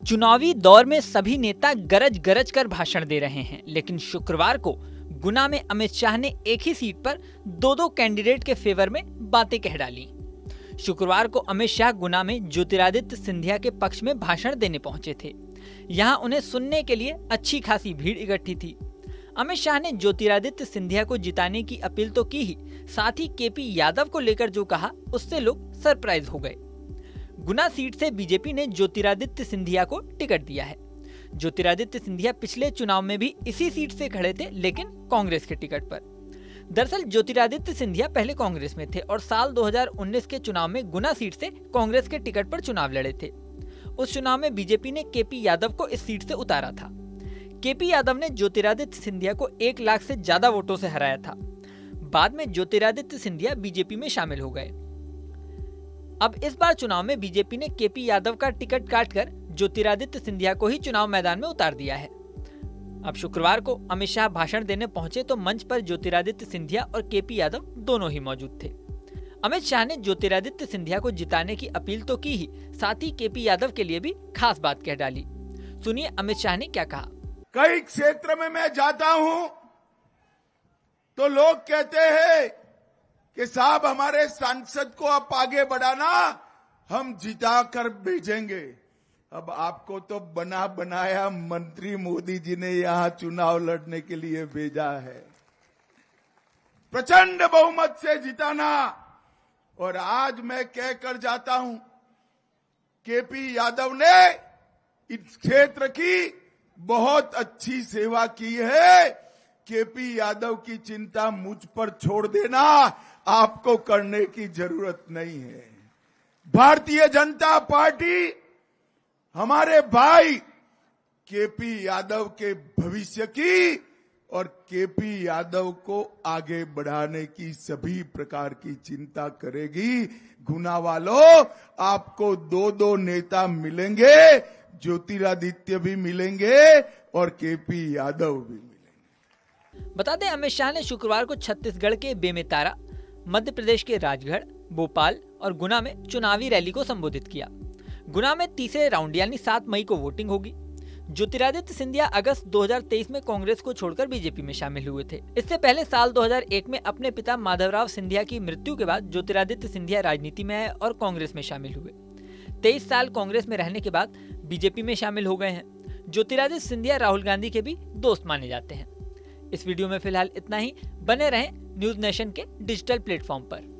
चुनावी दौर में सभी नेता गरज गरज कर भाषण दे रहे हैं, लेकिन शुक्रवार को गुना में अमित शाह ने एक ही सीट पर दो कैंडिडेट के फेवर में बातें कह डाली। शुक्रवार को अमित शाह गुना में ज्योतिरादित्य सिंधिया के पक्ष में भाषण देने पहुंचे थे। यहां उन्हें सुनने के लिए अच्छी खासी भीड़ इकट्ठी थी। अमित शाह ने ज्योतिरादित्य सिंधिया को जिताने की अपील तो की ही, साथ ही केपी यादव को लेकर जो कहा उससे लोग सरप्राइज हो गए। गुना सीट से बीजेपी ने ज्योतिरादित्य सिंधिया को टिकट दिया है। ज्योतिरादित्य सिंधिया पिछले चुनाव में भी इसी सीट से खड़े थे, लेकिन कांग्रेस के टिकट पर। दरअसल ज्योतिरादित्य सिंधिया पहले कांग्रेस में थे और साल 2019 के चुनाव में गुना सीट से कांग्रेस के टिकट पर चुनाव लड़े थे। उस चुनाव में बीजेपी ने केपी यादव को इस सीट से उतारा था। केपी यादव ने ज्योतिरादित्य सिंधिया को 1 लाख से ज्यादा वोटों से हराया था। बाद में ज्योतिरादित्य सिंधिया बीजेपी में शामिल हो गए। अब इस बार चुनाव में बीजेपी ने केपी यादव का टिकट काटकर ज्योतिरादित्य सिंधिया को ही चुनाव मैदान में उतार दिया है। अब शुक्रवार को अमित शाह भाषण देने पहुंचे तो मंच पर ज्योतिरादित्य सिंधिया और केपी यादव दोनों ही मौजूद थे। अमित शाह ने ज्योतिरादित्य सिंधिया को जिताने की अपील तो की ही, साथ ही केपी यादव के लिए भी खास बात कह डाली। सुनिए अमित शाह ने क्या कहा। कई क्षेत्र में मैं जाता हूं तो लोग कहते हैं कि साहब हमारे सांसद को आप आगे बढ़ाना, हम जिता कर भेजेंगे। अब आपको तो बना बनाया मंत्री मोदी जी ने यहां चुनाव लड़ने के लिए भेजा है, प्रचंड बहुमत से जिताना। और आज मैं कहकर जाता हूं, केपी यादव ने इस क्षेत्र की बहुत अच्छी सेवा की है। केपी यादव की चिंता मुझ पर छोड़ देना, आपको करने की जरूरत नहीं है। भारतीय जनता पार्टी हमारे भाई केपी यादव के भविष्य की और केपी यादव को आगे बढ़ाने की सभी प्रकार की चिंता करेगी। गुना वालों, आपको 2 नेता मिलेंगे, ज्योतिरादित्य भी मिलेंगे और केपी यादव भी मिलेंगे। बता दें, अमित शाह ने शुक्रवार को छत्तीसगढ़ के बेमेतरा, मध्य प्रदेश के राजगढ़, भोपाल और गुना में चुनावी रैली को संबोधित किया। गुना में तीसरे राउंड यानी 7 मई को वोटिंग होगी। ज्योतिरादित्य सिंधिया अगस्त 2023 में कांग्रेस को छोड़कर बीजेपी में शामिल हुए थे। इससे पहले साल 2001 में अपने पिता माधवराव सिंधिया की मृत्यु के बाद ज्योतिरादित्य सिंधिया राजनीति में आए और कांग्रेस में शामिल हुए। 23 साल कांग्रेस में रहने के बाद बीजेपी में शामिल हो गए हैं। ज्योतिरादित्य सिंधिया राहुल गांधी के भी दोस्त माने जाते हैं। इस वीडियो में फिलहाल इतना ही। बने रहें न्यूज नेशन के डिजिटल प्लेटफॉर्म पर।